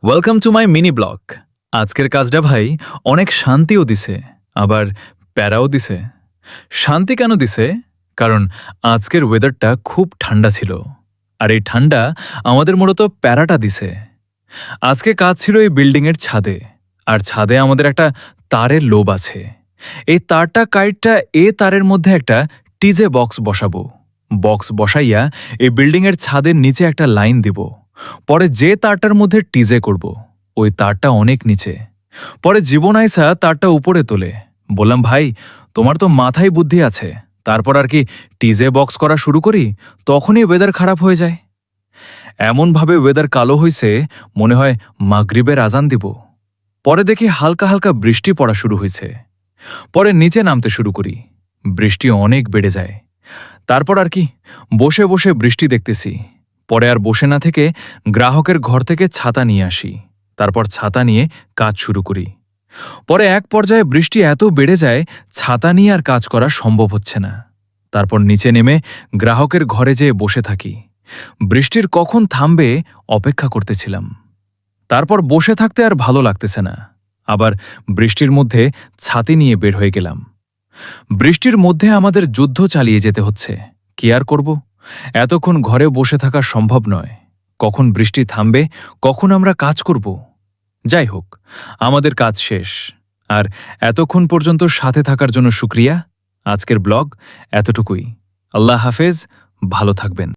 Welcome to my mini blog. আজকের কাজটা ভাই অনেক শান্তিও দিছে, আবার প্যারাও দিছে। শান্তি কেন দিছে? কারণ আজকের ওয়েদারটা খুব ঠান্ডা ছিল, আর এই ঠান্ডা আমাদের মূলত প্যারাটা দিছে। আজকে কাজ ছিল এই বিল্ডিংয়ের ছাদে, আর ছাদে আমাদের একটা তারের লোভ আছে। এই তারটা কাইটটা তারের মধ্যে একটা টিজে বক্স বসাবো। বক্স বসাইয়া এই বিল্ডিংয়ের ছাদের নিচে একটা লাইন দিব। পরে যে তারটার মধ্যে টিজে করব, ওই তারটা অনেক নিচে। পরে জীবন আইসা তারটা উপরে তোলে। বললাম, ভাই তোমার তো মাথায় বুদ্ধি আছে, তারপর আর কি টিজে বক্স করা শুরু করি, তখনই ওয়েদার খারাপ হয়ে যায়। এমনভাবে ওয়েদার কালো হইছে, মনে হয় মাগরিবের আজান দিব। পরে দেখি হালকা হালকা বৃষ্টি পড়া শুরু হয়েছে। পরে নিচে নামতে শুরু করি, বৃষ্টি অনেক বেড়ে যায়। তারপর আর কি বসে বসে বৃষ্টি দেখতেছি। পরে আর বসে না থেকে গ্রাহকের ঘর থেকে ছাতা নিয়ে আসি। তারপর ছাতা নিয়ে কাজ শুরু করি। পরে এক পর্যায়ে বৃষ্টি এত বেড়ে যায়, ছাতা নিয়ে আর কাজ করা সম্ভব হচ্ছে না। তারপর নিচে নেমে গ্রাহকের ঘরে যেয়ে বসে থাকি। বৃষ্টির কখন থামবে অপেক্ষা করতেছিলাম। তারপর বসে থাকতে আর ভালো লাগতেছে না, আবার বৃষ্টির মধ্যে ছাতি নিয়ে বের হয়ে গেলাম। বৃষ্টির মধ্যে আমাদের যুদ্ধ চালিয়ে যেতে হচ্ছে। কি আর করব, এতক্ষণ ঘরে বসে থাকা সম্ভব নয়। কখন বৃষ্টি থামবে, কখন আমরা কাজ করব। যাই হোক, আমাদের কাজ শেষ। আর এতক্ষণ পর্যন্ত সাথে থাকার জন্য শুক্রিয়া। আজকের ব্লগ এতটুকুই। আল্লাহ হাফেজ, ভালো থাকবেন।